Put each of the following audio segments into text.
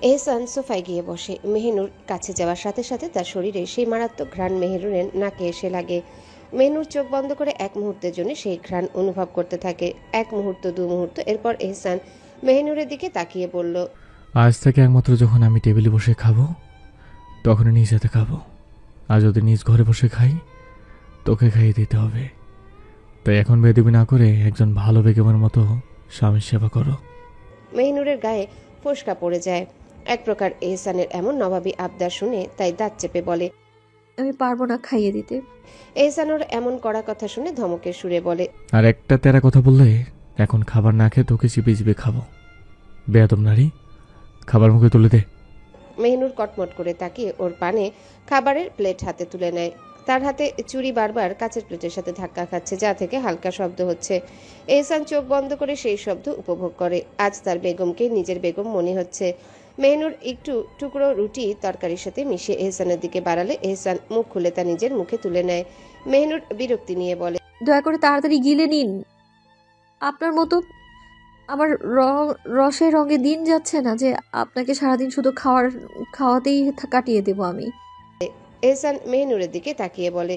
এহসান সোফায় গিয়ে বসে। মেহনুর কাছে যাওয়ার সাথে সাথে তার শরীরে সেই মারাত্মক ঘ্রাণ মেহনুরের নাকে এসে লাগে। মেহনুর চোখ বন্ধ করে এক মুহূর্তের জন্য সেই ঘ্রাণ অনুভব করতে থাকে। এক মুহূর্ত, দু মুহূর্ত, এরপর এহসান মেহনুরের দিকে তাকিয়ে বলল, আজ থেকে একমাত্র যখন আমি টেবিলে বসে খাবো তখনই নিজ হাতে খাবো, আর যদি নিজ ঘরে বসে খাই তোকে খাইয়ে দিতে হবে। তাই এখন বেদবি না করে একজন ভালো বেগমের মতো স্বামীর সেবা করো। মেহনুরের গায়ে ফোসকা পড়ে যায়। এক প্রকার এহসানের এমন নবাবী আবদার শুনে তাই দাঁত চেপে বলে, আমি পারবো না খাইয়ে দিতে। এহসানোর এমন কড়া কথা শুনে ধমকের সুরে বলে, আর একটা তেরা কথা বললে এখন খাবার না খেয়ে তোকে চিপে চিপে খাবো। বেয়াদব নারী, খাবার মুখে তুলে দে। মেহনুর কটমট করে তাকিয়ে ওর পানে খাবারের প্লেট হাতে তুলে নেয়। তার হাতে চুরি বারবার কাচের প্লেটের সাথে ধাক্কা খাচ্ছে, যা থেকে হালকা শব্দ হচ্ছে। এহসান চোখ বন্ধ করে সেই শব্দ উপভোগ করে। আজ তার বেগমকে নিজের বেগম মনে হচ্ছে। মেহনুর একটু টুকরো রুটি তরকারির সাথে মিশিয়ে এহসানের দিকে বাড়ালে এহসান মুখ খুলে তা নিজের মুখে তুলে নেয়। মেহনুর বিরক্তি নিয়ে বলে, দয়া করে তাড়াতাড়ি গিলে নিন। আপনার মতো আমার রসে রঙে দিন যাচ্ছে না যে আপনাকে সারাদিন শুধু খাওয়াতেই কাটিয়ে দেব আমি। এহসান মেহনুরের দিকে তাকিয়ে বলে,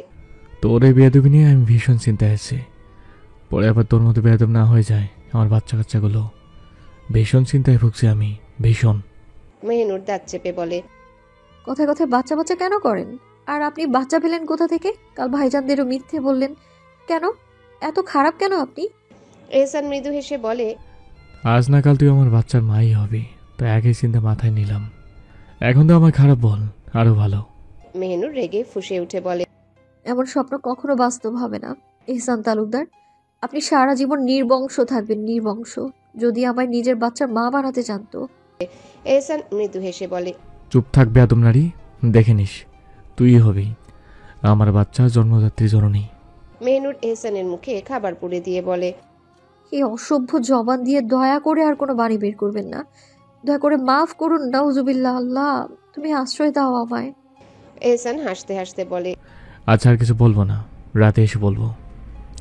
তোর এই বেয়াদবি নিয়ে আমি ভীষণ চিন্তায় আছি। পরে আবার তোর মতো বেয়াদব না হয়ে যায় আমার বাচ্চা কাচ্চাগুলো। ভীষণ চিন্তায় ভুগছি আমি, ভীষণ। মেহনুর দাঁত চেপে বলে, কথায় কথায় বাচ্চা বাচ্চা কেন করেন? আর আপনি বাচ্চা পেলেন কোথা থেকে? কাল ভাইজানদেরও মিথ্যে বললেন কেন? এত খারাপ কেন আপনি? এহসান মৃদু হেসে বলে, আজ না কাল তুই আমার বাচ্চার মাই হবি, তাই একই চিন্তা মাথায় নিলাম। এখন তো আমার খারাপ বল, আরো ভালো। মেহনুর রেগে ফুঁসে উঠে বলে, এমন স্বপ্ন কখনো বাস্তব হবে না এহসান তালুকদার। আপনি সারা জীবন নির্বংশ থাকবেন, নির্বংশ। যদি আমায় নিজের বাচ্চার মা বানাতে চান তো। এহসান মৃদু হেসে বলে, চুপ থাক বেয়াদব নারী, দেখে নিস তুই হবি আমার বাচ্চার জন্মদাত্রী জননী। মেহনুর এহসানের মুখে খাবার পুড়ে দিয়ে বলে, এই অসভ্য জবান দিয়ে দয়া করে আর কোনো বাণী বের করবেন না। দয়া করে মাফ করুন। নাউজুবিল্লাহ। আল্লাহ, তুমি আশ্রয় দাও আমায়। এহসান হাসতে হাসতে বলে, আচ্ছা আর কিছু বলবো না, রাতে এসে বলবো।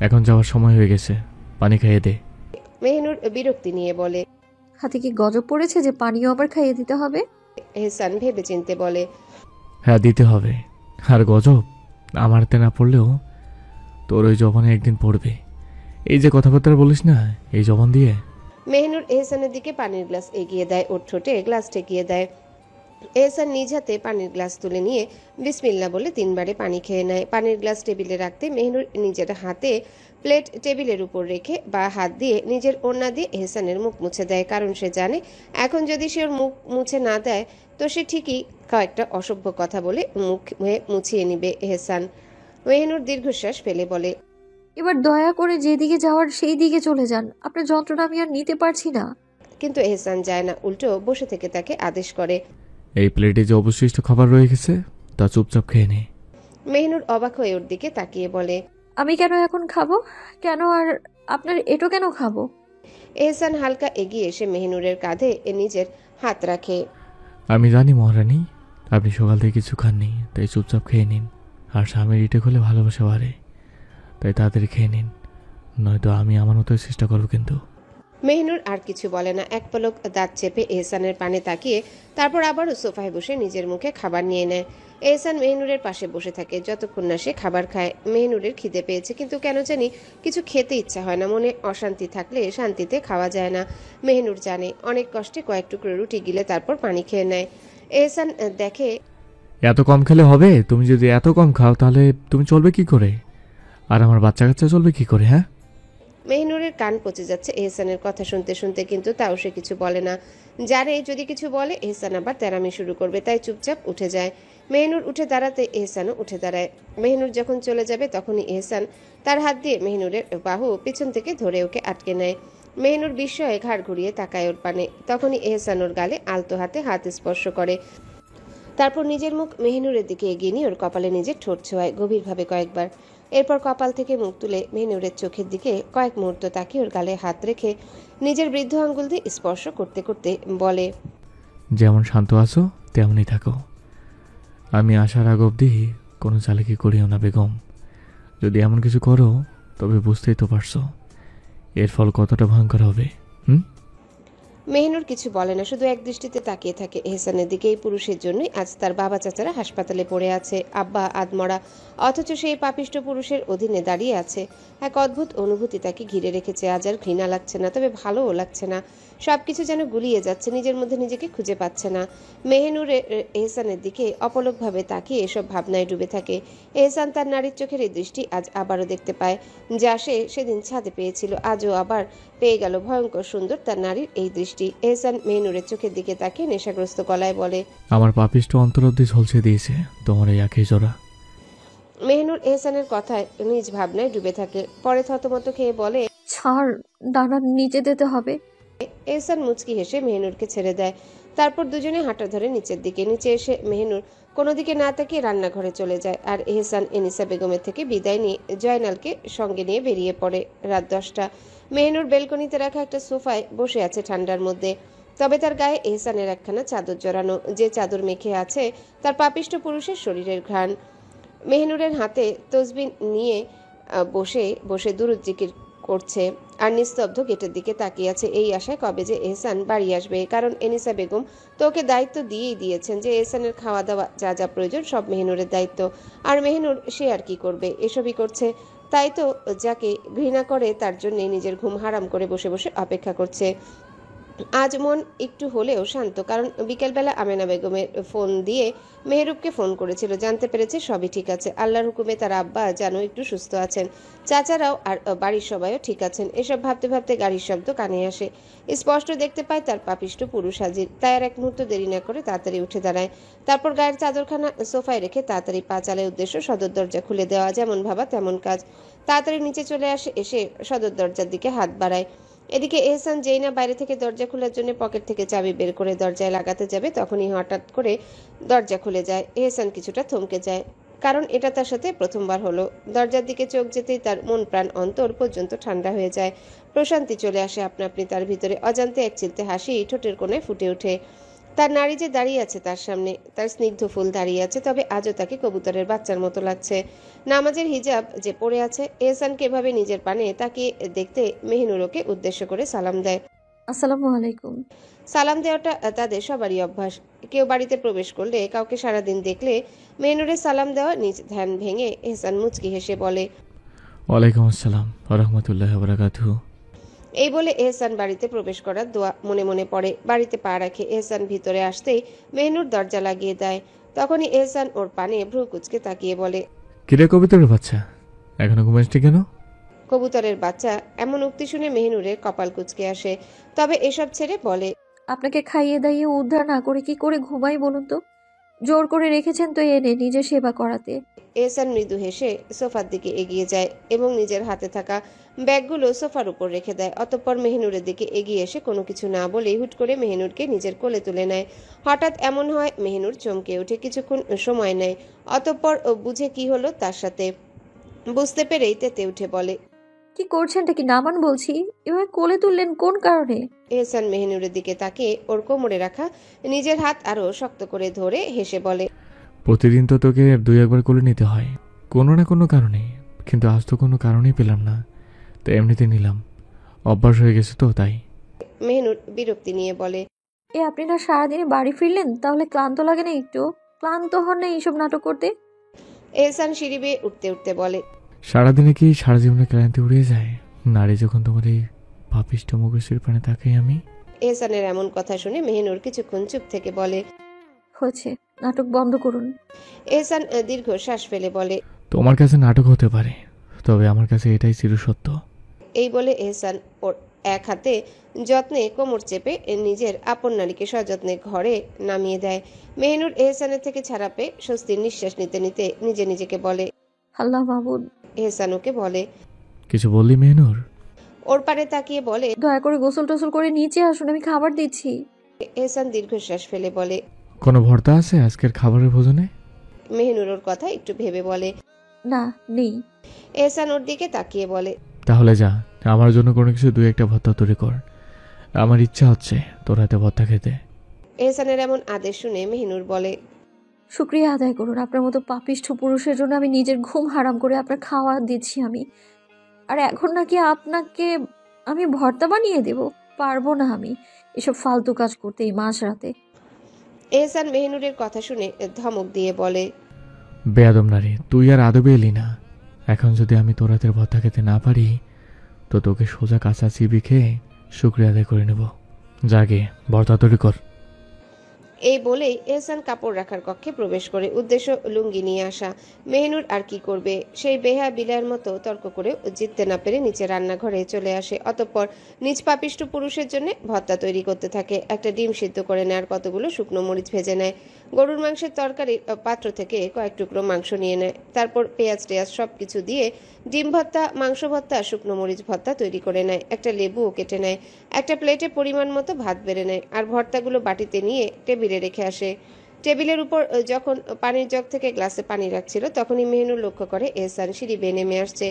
এখন যাওয়ার সময় হয়ে গেছে, পানি খাইয়ে দে। মেহনুর বিরক্তি নিয়ে বলে, হাতে কি গজব পড়েছে যে পানিও আবার খাইয়ে দিতে হবে? এহসান ভেবে চিনতে বলে, হ্যাঁ দিতে হবে। আর গজব আমারতে না পড়লেও তোর ওই জবানে একদিন পড়বে। এই যে কথাবার্তা বলিস না এই জবান দিয়ে। মেহনুর এহসানের দিকে পানির গ্লাস এগিয়ে দেয়, ওর ঠোঁটে গ্লাস ঠেকিয়ে দেয়। এহসান নিজ হাতে পানির গ্লাস তুলে নিয়ে বিসমিল্লাহ বলে 3 বারে পানি খেয়ে নেয়। পানির গ্লাস টেবিলে রাখতে মেহনুর নিজের হাতে প্লেট টেবিলের উপর রেখে বা হাত দিয়ে নিজের ওড়না দিয়ে এহসানের মুখ মুছে দেয়, কারণ সে জানে এখন যদি সে ওর মুখ মুছে না দেয় তো সে ঠিকই কয়েকটা অসভ্য কথা বলে মুখ মুছিয়ে নিবে এহসান। মেহনুর দীর্ঘশ্বাস ফেলে বলে, এবার দয়া করে যেদিকে যাওয়ার সেই দিকে চলে যান। আপনার যন্ত্রণা আমি আর নিতে পারছি না। কিন্তু এহসান যায় না, উল্টো বসে থেকে তাকে আদেশ করে, এই প্লেটে যে অবশিষ্ট খাবার রয়ে গেছে তা চুপচাপ খেয়ে নে। মেহনুর অবাক হয়ে ওর দিকে তাকিয়ে বলে, আমি কেন এখন খাবো? কেন? আর আপনার এটো কেন খাবো? এহসান হালকা এগিয়ে এসে মেহনুরের কাঁধে নিজের হাত রাখে। আমি জানি মহারানী আপনি সকাল থেকে কিছু খাননি, তাই চুপচাপ খেয়ে নিন। আর স্বামীর ইটে হলে ভালোবাসা বাড়ে, তাই তাড়াতাড়ি খেয়ে নিন, নয়তো আমি আমার মতো চেষ্টা করবো কিন্তু। মেহনুর আর কিছু বলে না, এক পলক দাঁত চেপে এহসানের পানে তাকিয়ে তারপর আবারও সোফায় বসে নিজের মুখে খাবার নিয়ে নেয়। এহসান মেহনুরের পাশে বসে থাকে যতক্ষণ না সে খাবার খায়। মেহনুরের খিদে পেয়েছে, কিন্তু কেন জানি কিছু খেতে ইচ্ছা হয় না। মনে অশান্তি থাকলে শান্তিতে খাওয়া যায় না। মেহনুর জানে, অনেক কষ্টে কয়েক টুকরো রুটি গিলে তারপর পানি খেয়ে নেয়। এহসান দেখে এত কম খেলে হবে? তুমি যদি এত কম খাও তাহলে তুমি চলবে কি করে, আর আমার বাচ্চা কাচ্চা চলবে কি করে? হ্যাঁ, মেহনুরের কান পচে যাচ্ছে এহসানের কথা শুনতে শুনতে, কিন্তু তাও সে কিছু বলে না। জানে যদি কিছু বলে এহসান আবার তেরামি শুরু করবে, তাই চুপচাপ উঠে যায়। মেহনুর উঠে দাঁড়াতে এহসানও উঠে দাঁড়ায়। মেহনুর যখন চলে যাবে তখনই এহসান তার হাত দিয়ে মেহনুরের বাহু পিছন থেকে ধরে ওকে আটকে নেয়। মেহনুর বিস্ময়ে ঘাড় ঘুরিয়ে তাকায় ওর পানে। তখনই এহসান ওর গালে আলতো হাতে হাত স্পর্শ করে, তারপর নিজের মুখ মেহনুরের দিকে এগিয়ে নিয়ে ওর কপালে নিজের ঠোঁট ছোঁয়ায় গভীরভাবে কয়েকবার। এরপর কপাল থেকে মুখ তুলে মেহনুরের চোখের দিকে কয়েক মুহূর্ত তাকিয়ে ওর গালে হাত রেখে নিজের বৃদ্ধ আঙ্গুল দিয়ে স্পর্শ করতে করতে বলে, যেমন শান্ত আছো তেমনই থাকো। আমি আসার আগ অবধি কোনো চালাকি করিও না বেগম। যদি এমন কিছু করো তবে বুঝতেই তো পারছো এর ফল কতটা ভয়ঙ্কর হবে। মেহনুর কিছু বলে না, শুধু এক দৃষ্টিতে তাকিয়ে থাকে এহসানের দিকে। এই পুরুষের জন্যই আজ তার বাবা চাচারা হাসপাতালে পড়ে আছে, আব্বা আদমরা, অথচ সেই পাপিষ্ট পুরুষের অধীনে দাঁড়িয়ে আছে। এক অদ্ভুত অনুভূতি তাকে ঘিরে রেখেছে। আজ আর ঘৃণা লাগছে না, তবে ভালোও লাগছে না। সবকিছু যেন গুলিয়ে যাচ্ছে, নিজের মধ্যে নিজেকে খুঁজে পাচ্ছে না। মেহনুর এহসানের দিকে অপলকভাবে তাকিয়ে এসব ভাবনায় ডুবে থাকে। এহসান তার নারীর চোখের এই দৃষ্টি আজ আবারও দেখতে পায়, যা সে সেদিন ছাদে পেয়েছিল। আজও আবার পেয়ে গেল ভয়ঙ্কর সুন্দর তার নারীর এই দৃষ্টি। এহসান মেহনুরের চোখের দিকে তাকিয়ে নেশাগ্রস্ত গলায় বলে, আমার পাপিষ্ট অন্তর অব্দি ঝলসে দিয়েছে তোমার এই একই জোড়া। মেহনুর এহসানের কথায় নিজ ভাবনায় ডুবে থাকে। পরে থতমত খেয়ে বলে, ছাড়, ডানার নিচে দিতে হবে। এহসান মুচকি হেসে মেহনুরকে ছেড়ে দেয়। তারপর দুজনে হাঁটা ধরে নিচের দিকে। নিচে এসে মেহনুর কোনো দিকে না তাকিয়ে রান্নাঘরে চলে যায়, আর এহসান এনিসা বেগমের থেকে বিদায় নিয়ে জয়নালকে সঙ্গে নিয়ে বেরিয়ে পড়ে। রাত 10টা। মেহনুর বেলকনিতে রাখা একটা সোফায় বসে আছে ঠান্ডার মধ্যে। তবে তার গায়ে এহসানের একখানা চাদর জড়ানো, যে চাদর মেখে আছে তার পাপিষ্ট পুরুষের শরীরের ঘ্রাণ। মেহনুরের হাতে তসবিহ নিয়ে বসে বসে দুরূদ জিকির করছে আর নিস্তব্ধ গেটের দিকে তাকিয়ে আছে, এই আশায় কবে যে এহসান বাড়ি আসবে। কারণ এনিসা বেগম তো ওকে দায়িত্ব দিয়েই দিয়েছেন যে এহসানের খাওয়া দাওয়া যা যা প্রয়োজন সব মেহনুরের দায়িত্ব। আর মেহনুর সে আর কি করবে, এসবই করছে। তাই তো যাকে ঘৃণা করে তার জন্য নিজের ঘুম হারাম করে বসে বসে অপেক্ষা করছে। আজ মন একটু হলেও শান্ত, কারণ বিকেলবেলা আমেনা বেগমের ফোন দিয়ে মেহরুবকে ফোন করেছিল। জানতে পেরেছে সবই ঠিক আছে। আল্লাহর হুকুমে তার আব্বা যেন একটু সুস্থ আছেন, চাচারাও আর বাড়ির সবাইও ঠিক আছেন। এসব ভাবতে ভাবতে গাড়ির শব্দ কানে আসে। স্পষ্ট দেখতে পায় তার পাপিষ্ট পুরুষ হাজির। তাই আর এক মুহূর্ত দেরি না করে তাড়াতাড়ি উঠে দাঁড়ায়। তারপর গায়ের চাদরখানা সোফায় রেখে তাড়াতাড়ি পা চালায়। উদ্দেশ্য সদর দরজা খুলে দেওয়া। যেমন ভাবা তেমন কাজ। তাড়াতাড়ি নিচে চলে আসে, এসে সদর দরজার দিকে হাত বাড়ায়। এদিকে এহসান যেই না বাইরে থেকে দরজা খোলার জন্য পকেট থেকে চাবি বের করে দরজায় লাগাতে যাবে, তখনই হঠাৎ করে দরজা খুলে যায়। এহসান কিছুটা থমকে যায়, কারণ এটা তার সাথে প্রথমবার হলো। দরজার দিকে চোখ যেতেই তার মন প্রাণ অন্তর পর্যন্ত ঠান্ডা হয়ে যায়। প্রশান্তি চলে আসে আপনা আপনি তার ভিতরে। অজান্তে এক চিলতে হাসি ঠোঁটের কোণে ফুটে ওঠে। তার নারী যে দাঁড়িয়ে আছে তার সামনে, তার স্নিগ্ধ ফুল দাঁড়িয়ে আছে, তবে আজও তাকে কবুতরের বাচ্চার মতো লাগছে। নামাজের হিজাব যে পড়ে আছে। এহসানকে এভাবে নিজের পানে তাকিয়ে দেখতে মেহনুরকে উদ্দেশ্য করে সালাম দেয়। আসসালামু আলাইকুম। সালাম দেওয়াটা তাদের সবারই অভ্যাস। কেউ বাড়িতে প্রবেশ করলে, কাউকে সারাদিন দেখলে মেহনুরের সালাম দেওয়া নিজ ধ্যান ভেঙে এহসান মুচকি হেসে বলে, ওয়ালাইকুম আসসালাম রহমতুল্লাহ বারাকাতুহু। এই বলে এহসান বাড়িতে প্রবেশ করার দোয়া মনে মনে পড়ে। বাড়িতে পা রাখে। এহসান ভিতরে আসতেই মেহনুর দরজা লাগিয়ে দেয়। তখনই এহসান ওর পানে ভ্রু কুচকে তাকিয়ে বলে, কিরে কবিতরের বাচ্চা, এখনো ঘুমাসনি কেন? কবুতরের বাচ্চা এমন উক্তি শুনে মেহনুরের কপাল কুচকে আসে। তবে এসব ছেড়ে বলে, আপনাকে খাইয়ে দাইয়ে উদ্ধার না করে কি করে ঘুমাই বলুন তো? জোর করে রেখেছেন তো এনে নিজের সেবা করাতে। এহসান মৃদু হেসে সোফার দিকে এগিয়ে যায় এবং নিজের হাতে থাকা ব্যাগগুলো সোফার উপর রেখে দেয়। অতঃপর মেহনুরের দিকে এগিয়ে এসে কোনো কিছু না বলেই হুট করে মেহনুরকে নিজের কোলে তুলে নেয়। হঠাৎ এমন হয় মেহনুর চমকে ওঠে, কিছুক্ষণ সময় নেয়। অতঃপর বুঝে কি হলো তার সাথে। বুঝতে পেরেই তেতে উঠে বলে, কি করছেনটা কি নামান বলছি? এভাবে কোলে তুললেন কোন কারণে? এহসান মেহনুরের দিকে তাকিয়ে ওর কোমরে রাখা নিজের হাত আরো শক্ত করে ধরে হেসে বলে, প্রতিদিন তো তোকে 2-1বার কোলে নিতে হয় কোনো না কোনো কারণে, কিন্তু আজ তো কোনো কারণেই পেলাম না, তো এমনিতে নিলাম। অভ্যাস হয়ে গেছে তো তাই। মেহনুর বিরক্তি নিয়ে বলে, আপনি না সারাদিনে বাড়ি ফিরলেন, তাহলে ক্লান্ত লাগে না একটু? ক্লান্ত হন না এইসব নাটক করতে? এহসান সিঁড়ি বেয়ে উঠতে উঠতে বলে, সারাদিনে কি সারা জীবনে ক্লান্তি উড়িয়ে যায় নারী যখন তোমার এই পাপিষ্ট মুখশ্রীর পানে তাকাই আমি? এহসানের এমন কথা শুনে মেহনুর কিছুক্ষণ চুপ থেকে বলে, হয়েছে, নাটক বন্ধ করুন। এহসান দীর্ঘ শ্বাস ফেলে বলে, তোমার কাছে নাটক হতে পারে, তবে আমার কাছে এটাই চিরসত্য। এই বলে এহসান ওর এক হাতে যত্নে কোমর চেপে নিজের আপন নারীকে সযত্নে ঘরে নামিয়ে দেয়। মেহনুর এহসানের থেকে ছাড়া পেয়ে স্বস্তির নিঃশ্বাস নিতে নিতে নিজে নিজেকে বলে, আল্লাহ মাহবুদ। এহসান ওকে বলে, কিছু বললি মেহনুর? ওর পানে তাকিয়ে বলে, দয়া করে গোসল টোসল করে নিচে আসুন, আমি খাবার দিচ্ছি। এহসান দীর্ঘশ্বাস ফেলে বলে, কোনো ভর্তা আছে আজকের খাবারের ভোজনে? মেহনুর ওর কথা একটু ভেবে বলে, না, নেই। এহসান ওর দিকে তাকিয়ে বলে, তাহলে যা, আমার জন্য কোনো কিছু দুই একটা ভর্তা তৈরি কর। আমার ইচ্ছা হচ্ছে তোর হাতে ভর্তা খেতে। এহসানের এমন আদেশ শুনে মেহিনুর বলে, শুক্রিয়া আদায় করুন, আপনার মতো পাপিষ্ঠ পুরুষের জন্য আমি নিজের ঘুম হারাম করে আপনার খাওয়া দিচ্ছি আমি। আর এখন নাকি আপনাকে আমি ভর্তা বানিয়ে দেব? পারবো না আমি এসব ফালতু কাজ করতে এই মাঝরাতে। এহসান মেহিনুরের কথা শুনে ধমক দিয়ে বলে, বেয়াদব নারী, তুই আর আদবে এলি না। এখন যদি আমি তোর হাতের ভর্তা খেতে না পারি তো তোকে সোজা কাঁচা চিবি খেয়ে শুক্রিয়া আদায় করে নেব। জাগে, ভর্তা তৈরি কর। এই বলেই এহসান কাপড় রাখার কক্ষে প্রবেশ করে, উদ্দেশ্য লুঙ্গি নিয়ে আসা। মেহিনুর আর কি করবে, সেই বেহা বিলার মতো তর্ক করে জিততে না পেরে নিচে রান্নাঘরে চলে আসে। অতঃপর নিজ পাপিষ্ঠ পুরুষের জন্য ভর্তা তৈরি করতে থাকে। একটা ডিম সিদ্ধ করে নেয় আর কতগুলো শুকনো মরিচ ভেজে নেয়। গরুর মাংসের তরকারির পাত্র থেকে কয়েক টুকরো মাংস নিয়ে নেয়। তারপর পেঁয়াজ টেয়াজ সব কিছু দিয়ে ডিম ভর্তা, মাংস ভর্তা, শুকনো মরিচ ভর্তা তৈরি করে নেয়। একটা লেবুও কেটে নেয়। একটা প্লেটে পরিমাণ মতো ভাত বেড়ে নেয় আর ভর্তাগুলো বাটিতে নিয়ে টেবিলে রেখে আসে। টেবিলের উপর যখন পানির জগ থেকে গ্লাসে পানি রাখছিল তখনই মেহনুর লক্ষ্য করে এহসান সিঁড়ি বেয়ে নেমে আসছে।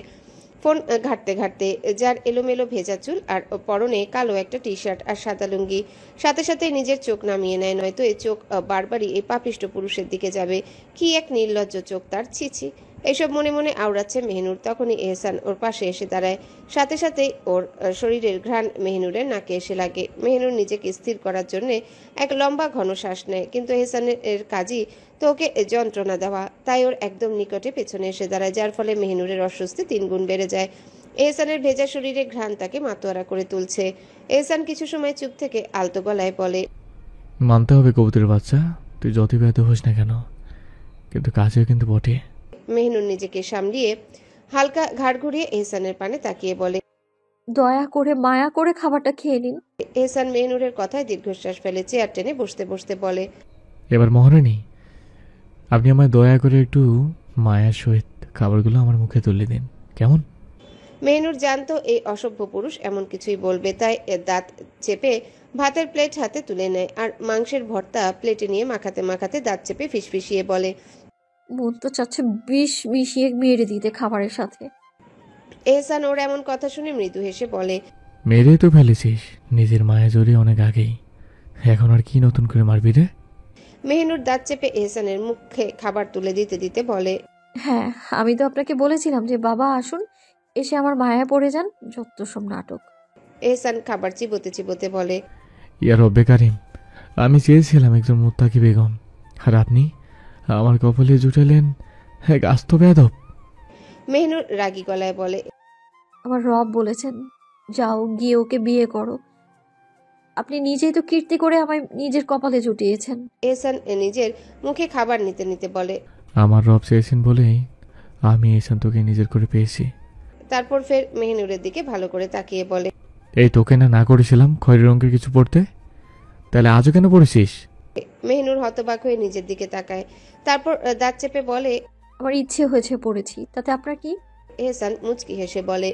ফোন ঘাঁটতে ঘাঁটতে, যার এলোমেলো ভেজা চুল আর পরনে কালো একটা টি শার্ট আর সাদা লুঙ্গি। সাথে সাথে নিজের চোখ নামিয়ে নেয়, নয়তো এই চোখ বারবারই এই পাপিষ্ট পুরুষের দিকে যাবে। কি এক নির্লজ্জ চোখ তার, ছিছি। এইসব মনে মনে আওড়াচ্ছে মেহনুর। তখনই এহসান ওর পাশে এসে দাঁড়ায়। সাথে সাথেই ওর শরীরের ঘ্রাণ মেহনুরের নাকে এসে লাগে। মেহনুর নিজেকে স্থির করার জন্য এক লম্বা ঘন শ্বাস নেয়, কিন্তু এহসানের কাজই তো ওকে যন্ত্রণা দেওয়া। তাই ওর একদম নিকটে পেছনে এসে দাঁড়ায়, যার ফলে মেহনুরের অস্বস্তি 3 গুণ বেড়ে যায়। এহসানের ভেজা শরীরে ঘ্রাণ তাকে মাতোয়ারা করে তুলছে। এহসান কিছু সময় চুপ থেকে আলতো গলায় বলে, মানতে হবে কবুতরের বাচ্চা, তুই যতই ব্যথ হোস না কেন, কিন্তু কাজেও কিন্তু বটে। মেহনুর নিজেকে সামলিয়ে হালকা ঘাড় ঘুরিয়ে এহসানের পানে তাকিয়ে বলে, দয়া করে মায়া করে খাবারটা খেয়ে নিন। এহসান মেহনুরের কথায় দীর্ঘশ্বাস ফেলে চেয়ার টেনে বসতে বসতে বলে, এবার মহারানী, আপনি আমায় দয়া করে একটু মায়ার সহিত খাবারগুলো আমার মুখে তুলে দিন, কেমন? মেহনুর জানতো এই অসভ্য পুরুষ এমন কিছুই বলবে, তাই দাঁত চেপে ভাতের প্লেট হাতে তুলে নেয় আর মাংসের ভর্তা প্লেটে নিয়ে মাখাতে মাখাতে দাঁত চেপে ফিসফিসিয়ে বলে, মন তো চাচ্ছে বিষ মিশিয়ে মেরে দিতে খাবারের সাথে। এহসান ওর এমন কথা শুনে মৃদু হেসে বলে, মেরে তো ফেলেছিস নিজের মায়া জড়িয়ে অনেক আগেই, এখন আর কি নতুন করে মারবি রে? মেহনুর দাঁত চেপে এহসানের মুখে খাবার তুলে দিতে দিতে বলে, হ্যাঁ, আমি তো আপনাকে বলেছিলাম যে বাবা আসুন, এসে আমার মায়া পড়ে যান, যত সব নাটক। এহসান খাবার চিবোতে চিবোতে বলে, ইয়া রব্বে কারিম, আমি চেয়েছিলাম একজন মুত্তাকি বেগম, আর আপনি আমার কপালে জুটালেন এক আস্ত বেয়াদব। মেহনুর রাগী গলায় বলে, আমার রব বলেছেন যাও গিয়ে ওকে বিয়ে করো। আপনি নিজেই তো কীর্তি করে আমায় নিজের কপালে জুটিয়েছেন। এহসান নিজের মুখে খাবার নিতে নিতে বলে, আমার রব চেয়েছেন বলেই আমি এসান তোকে নিজের করে পেয়েছি। তারপর ফের মেহনুরের দিকে ভালো করে তাকিয়ে বলে, এই তোকে না করেছিলাম খয়েরি রঙের কিছু পড়তে, তাহলে আজও কেন পড়েছিস? মেহনুর হতবাক হয়ে নিজের দিকে তাকায়, তারপর দাঁত চেপে বলে, আমার ইচ্ছে হয়েছে পড়েছি, তাতে আপনার কি? এহসান মুচকি হেসে বলে,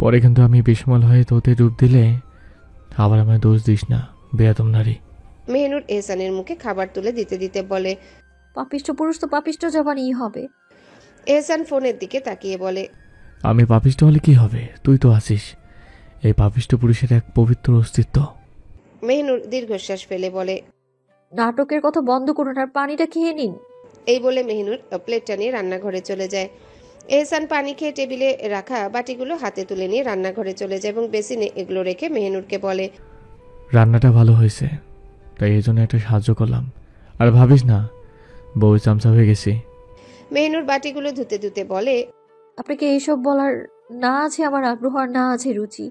পরে কিন্তু আমি বিস্মল হয়ে তোতে ডুব দিলে আবার আমায় দোষ দিস না, বেয়াদব নারী। মেহনুর এহসানের মুখে খাবার তুলে দিতে দিতে বলে, পাপিষ্ট পুরুষ তো পাপিষ্ট জবানই হবে। এহসান ফোনের দিকে তাকিয়ে বলে, আমি পাপিষ্ট হলে কি হবে, তুই তো আছিস। এই পাপিষ্ট পুরুষের এক পবিত্র অস্তিত্ব। মেহনুর দীর্ঘশ্বাস ফেলে বলে, নাটকের কথা বন্ধ করুন আর পানিটা খেয়ে নিন। এই বলে মেহনুর প্লেটটা নিয়ে রান্নাঘরে চলে যায়। এহসান পানি খেয়ে টেবিলে রাখা বাটিগুলো হাতে তুলে নিয়ে রান্নাঘরে চলে যায় এবং বেসিনে এগুলো রেখে মেহনুরকে বলে, রান্নাটা ভালো হয়েছে, তাই এই জন্য একটা সাহায্য করলাম। আর ভাবিস না বউ চামচা হয়ে গেছি। মেহনুর বাটিগুলো ধুতে ধুতে বলে, আপনাকে এইসব বলার না আছে আমার আগ্রহ আর না আছে রুচি।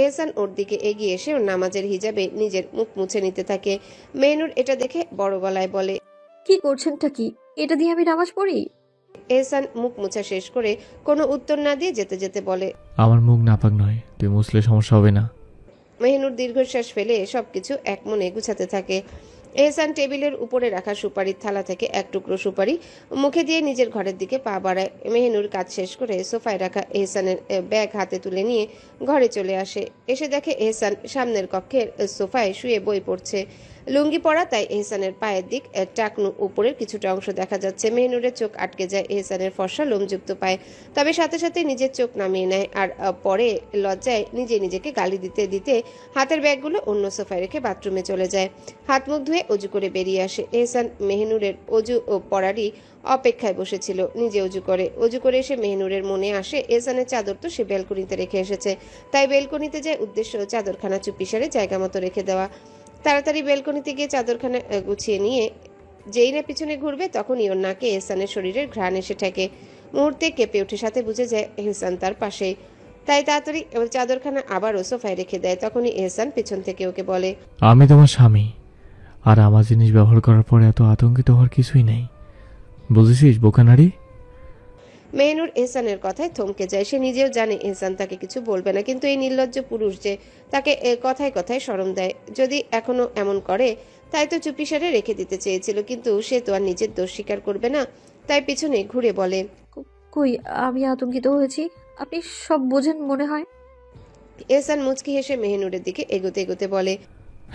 এহসান ওর দিকে এগিয়ে এসে ওর নামাজের হিজাবে নিজের মুখ মুছে নিতে থাকে। মেহনুর এটা দেখে বড় গলায় বলে, কি করছেনটা কি? এটা দিয়ে আমি নামাজ পড়ি? এহসান মুখ মুছা শেষ করে কোনো উত্তর না দিয়ে যেতে যেতে বলে, আমার মুখ নাপাক নয়, তুই মুছলে সমস্যা হবে না। মেহনুর দীর্ঘশ্বাস ফেলে সবকিছু এক মনে গুছাতে থাকে। এহসান টেবিলের উপরে রাখা সুপারির থালা থেকে এক টুকরো সুপারি মুখে দিয়ে নিজের ঘরের দিকে পা বাড়ায়। মেহনুর কাজ শেষ করে সোফায় রাখা এহসানের ব্যাগ হাতে তুলে নিয়ে ঘরে চলে আসে। এসে দেখে এহসান সামনের কক্ষের সোফায় শুয়ে বই পড়ছে। লুঙ্গি পরা, তাই এহসানের পায়ের দিক টাকনু উপরের কিছুটা অংশ দেখা যাচ্ছে। মেহনুরের চোখ আটকে যায় এহসানের ফর্সা লোমযুক্ত পায়ে, তবে সাথে সাথে নিজের চোখ নামিয়ে নেয় আর পরে লজ্জায় নিজেকে গালি দিতে দিতে হাতের ব্যাগগুলো অন্য সোফায় রেখে বাথরুমে চলে যায়। হাত মুখ ধুয়ে অজু করে বেরিয়ে আসে। এহসান মেহনুরের অজু পড়ারই অপেক্ষায় বসেছিল। নিজে অজু করে এসে মেহনুরের মনে আসে এহসানের চাদর তো সে বেলকনিতে রেখে এসেছে, তাই বেলকনিতে যায় উদ্দেশ্য চাদরখানা চুপিসারে জায়গা মতো রেখে দেওয়া। তাড়াতাড়ি বেলকনিতে গিয়ে চাদরখানা গুছিয়ে নিয়ে যেই না পিছনে ঘুরবে তখনই ওর নাকে এহসানের শরীরের ঘ্রাণ এসে ঠেকে। মুহূর্তে কেঁপে উঠে, সাথে বুঝে যায় এহসান তার পাশেই, তাই তাড়াতাড়ি চাদরখানা আবারও সোফায় রেখে দেয়। তখনই এহসান পেছন থেকে ওকে বলে, আমি তোমার স্বামী, আর আমার জিনিস ব্যবহার করার পরে এত আতঙ্কিত হওয়ার কিছুই নেই, বুঝেছিস বোকা নারী? মেহনুর এহসানের কথায় থমকে যায়। সে নিজেও জানে এহসান তাকে কিছু বলবে না, কিন্তু এই নির্লজ্জ পুরুষ যে তাকে কথায় কথায় শরম দেয়, যদি এখনো এমন করে তাই তো চুপিসারে রেখে দিতে চেয়েছিল, কিন্তু সে তো আর নিজের দোষ স্বীকার করবে না। তাই পিছনে ঘুরে বলে, কই, আমি আতঙ্কিত হয়েছি? আপনি সব বোঝেন মনে হয়। এহসান মুচকি হেসে মেহনুরের দিকে এগোতে এগোতে বলে,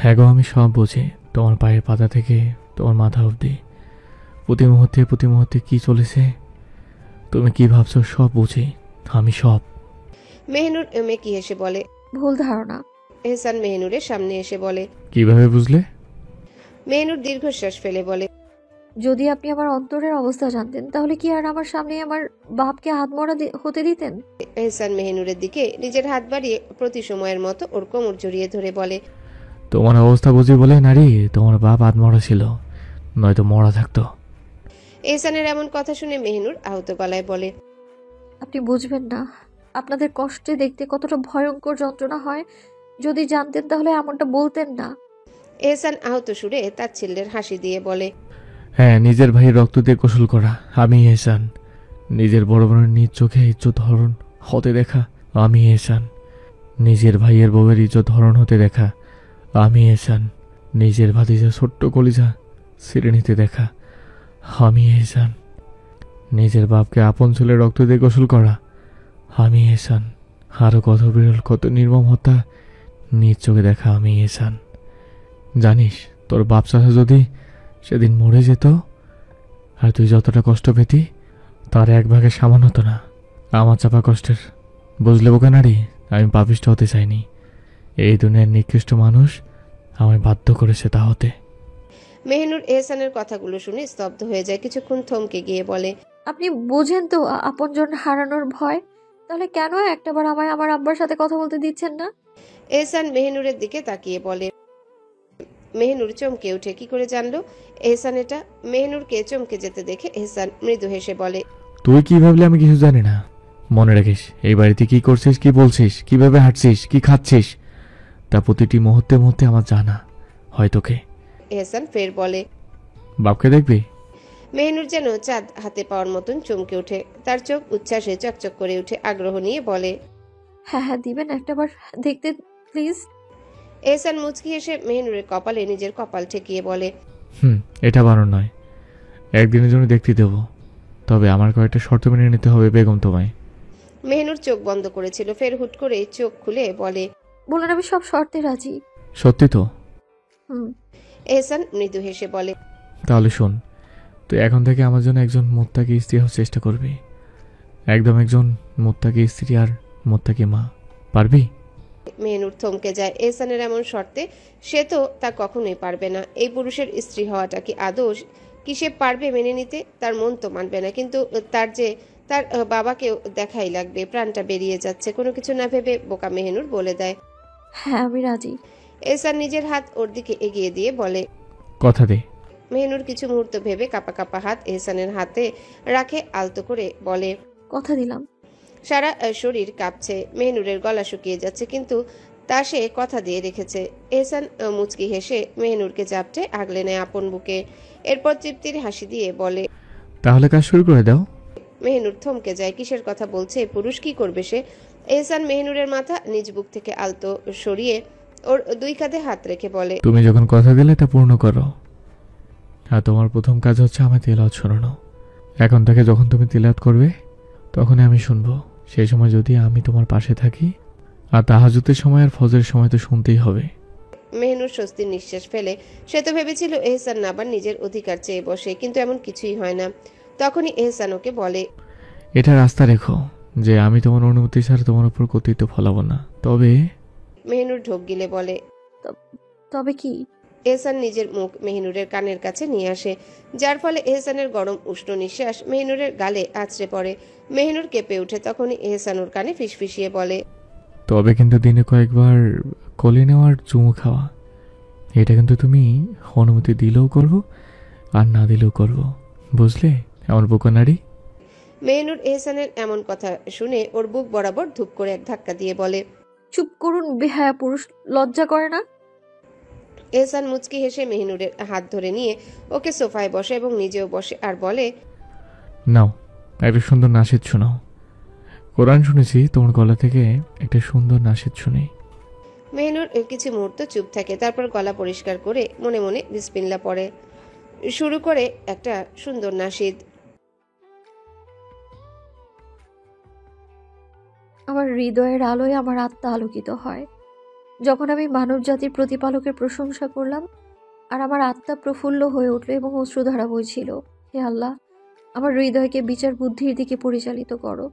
হ্যাঁ গো, আমি সব বুঝি। তোমার পায়ের পাতা থেকে তোমার মাথা অবধি প্রতি মুহূর্তে কি চলেছে, তুমি কি ভাবছো, সব বুঝি আমি, সব। মেহনুর মেকি হেসে বলে। ভুল ধারণা। এহসান মেহনুরের সামনে এসে বলে। কিভাবে বুঝলে? মেহনুর দীর্ঘশ্বাস ফেলে বলে, যদি আপনি আমার অন্তরের অবস্থা জানতেন তাহলে কি আর আমার সামনে আমার বাপকে হাতমরা হতে দিতেন? এহসান মেহনুরের দিকে নিজের হাত বাড়িয়ে প্রতি সময়ের মতো ওর কোমর জড়িয়ে ধরে বলে, তোমার অবস্থা বুঝি বলে নারী, তোমার বাপ আত্মরা ছিল, নয়তো মরা থাকতো। এহসানের এমন কথা শুনে মেহনুর আহত গলায় বলে, আপনি বুঝবেন না, আপনাদের কষ্টে দেখতে কতটা ভয়ঙ্কর যন্ত্রণা হয়। যদি জানতেন তাহলে এমনটা বলতেন না। এহসান আহত সুরে তাচ্ছিল্যের হাসি দিয়ে বলে, হ্যাঁ, নিজের ভাইয়ের রক্ত দিয়ে গোসল করা আমি এহসান, নিজের বড় বোনের নিজ চোখে ইজ্জত হরণ হতে দেখা আমি এহসান, নিজের ভাইয়ের বউয়ের ইজ্জত হরণ হতে দেখা আমি এহসান, নিজের ভাতিজা ছোট্ট কলিজা ছিঁড়ে নিতে দেখা আমি এহসান, নিজের বাপকে আপন ছেলে রক্ত দিয়ে গোসল করা আমি এহসান, আরো কত বিরল কত নির্মম হত্যা নিজ চোখে দেখা আমি এহসান। জানিস তোর বাপ চাচা যদি সেদিন মরে যেত আর তুই যতটা কষ্ট পেতি তার এক ভাগে সামান্য হতো না আমার চাপা কষ্টের, বুঝলে বোকা নারী? আমি পাপিষ্ঠ হতে চাইনি, এই দুনিয়ার নিকৃষ্ট মানুষ আমায় বাধ্য করেছে তা হতে। মেহনুর এহসানের কথাগুলো শুনে স্তব্ধ হয়ে যায়। কিছুক্ষণ থমকে গিয়ে বলে, আপনি বোঝেন তো আপনজন হারানোর ভয়, তাহলে কেন একটাবার আমায় আমার আব্বার সাথে কথা বলতে দিচ্ছেন না? এহসান মেহনুরের দিকে তাকিয়ে বলে। মেহনুর চমকে উঠে, কি করে জানলো এহসান এটা? মেহনুরকে চমকে যেতে দেখে এহসান মৃদু হেসে বলে, তুই কি ভাবলে আমি কিছু জানি না? মনে রাখিস, এই বাড়িতে কি করছিস, কি বলছিস, কিভাবে হাঁটছিস, কি খাচ্ছিস, তা প্রতিটি মুহূর্তে আমার জানা হয় তোকে। এহসান ফের বলে, বাপকে দেখবি? মেহনুর যেন চাঁদ হাতে পাওয়ার মতন চমকে ওঠে, তার চোখ উচ্ছ্বাসে চকচক করে উঠে আগ্রহ নিয়ে বলে, হ্যাঁ হ্যাঁ, দিবেন একটাবার দেখতে প্লিজ। এহসান মুচকি হেসে মেহনুরের কপালে নিজের কপাল ঠেকিয়ে বলে, এটা বারণ নয়, একদিনের জন্য দেখতে দেব, তবে আমার কয়েকটা শর্ত মেনে নিতে হবে বেগম তোমায়। মেহনুর চোখ বন্ধ করেছিল, ফের হুট করে চোখ খুলে বলে, বলুন, আমি সব শর্তে রাজি। সত্যি তো? এহসান মৃদু হেসে বলে, তাহলে শোন, তুই এখন থেকে আমার জন্য একজন মোত্তাকি স্ত্রী হওয়ার চেষ্টা করবি, একদম একজন মোত্তাকি স্ত্রী আর মোত্তাকি মা, পারবি? মেহনুর থমকে যায়। এহসানের এমন শর্তে সে তো তা কখনোই পারবে না। এই পুরুষের স্ত্রী হওয়াটা কি আদৌ কি সে পারবে মেনে নিতে? তার মন তো মানবে না, কিন্তু তার বাবাকেও দেখাই লাগবে। প্রাণটা বেরিয়ে যাচ্ছে, কোনো কিছু না ভেবে বোকা মেহনুর বলে দেয়, হ্যাঁ আমি রাজি। এহসান নিজের হাত ওর দিকে এগিয়ে দিয়ে বলে, কথা দে। মেহনুর কিছু মুহূর্ত ভেবে কাপা কাপা হাত এহসানের হাতে রাখে, আলতো করে বলে, কথা দিলাম। সারা শরীর কাঁপছে, মেহনুরের গলা শুকিয়ে যাচ্ছে, কিন্তু তা সে কথা দিয়ে রেখেছে। এহসান মুচকি হেসে মেহনুরকে চাপটে আগলে নেয় আপন বুকে, এরপর তৃপ্তির হাসি দিয়ে বলে, তাহলে কাজ শুরু করে দাও। মেহনুর থমকে যায়, কিসের কথা বলছে পুরুষ, কি করবে সে? এহসান মেহনুরের মাথা নিজ বুক থেকে আলতো সরিয়ে ওর দুই কাঁধে হাত রেখে বলে, তুমি যখন কথা দিলে তা পূর্ণ করো, আর তোমার প্রথম কাজ হচ্ছে আমার তিলাওয়াত শোনানো। এখন থেকে যখন তুমি তিলাওয়াত করবে তখনই আমি শুনবো, সেই সময় যদি আমি তোমার পাশে থাকি, আর তাহাজ্জুদের সময় আর ফজরের সময় তো শুনতেই হবে। মেহনুর স্বস্তির নিঃশ্বাস ফেলে। সে তো ভেবেছিল এহসান আবার নিজের অধিকার চেয়ে বসে, কিন্তু এমন কিছুই হয় না। তখনই এহসান ওকে বলে, এটা রাস্তা রেখো যে আমি তোমার অনুমতি ছাড়া তোমার উপর কর্তৃত্ব ফলাবো না। তবে মেহনুর ঢোক গিলে বলে। তবে কি? এহসান নিজের মুখ মেহনুরের কানের কাছে নিয়ে আসে, যার ফলে এহসানের গরম উষ্ণ নিঃশ্বাস মেহনুরের গালে আছড়ে পড়ে। মেহনুর কেঁপে ওঠে। তখনই এহসান ওর কানে ফিসফিসিয়ে বলে, তবে কিন্তু দিনে কয়েকবার কোলে নেওয়ার চুমু খাওয়া, এটা কিন্তু তুমি অনুমতি দিলেও করবো আর না দিলেও করবো, বুঝলে আমার বোকা নারী? মেহনুর এহসানের এমন কথা শুনে ওর বুক বরাবর ধুপ করে এক ধাক্কা দিয়ে বলে, চুপ করুন বেহায়া পুরুষ, লজ্জা করে না? এহসান মুচকি হেসে মেহনুরের হাত ধরে নিয়ে ওকে সোফায় বসে এবং নিজেও বসে আর বলে, নাও একটা সুন্দর নাশিদ শোনাও। কোরআন শুনেছি, তোমার গলা থেকে একটা সুন্দর নাশিদ শুনি। মেহনুর কিছু মুহূর্ত চুপ থাকে, তারপর গলা পরিষ্কার করে মনে মনে বিসমিল্লাহ পড়ে শুরু করে একটা সুন্দর নাশিদ। আমার হৃদয়ের আলোয় আমার আত্মা আলোকিত হয় যখন আমি মানব জাতির প্রতিপালকের প্রশংসা করলাম, আর আমার আত্মা প্রফুল্ল হয়ে উঠল এবং অশ্রুধারা বইছিল। হে আল্লাহ, আমার হৃদয়কে বিচার বুদ্ধির দিকে পরিচালিত করো।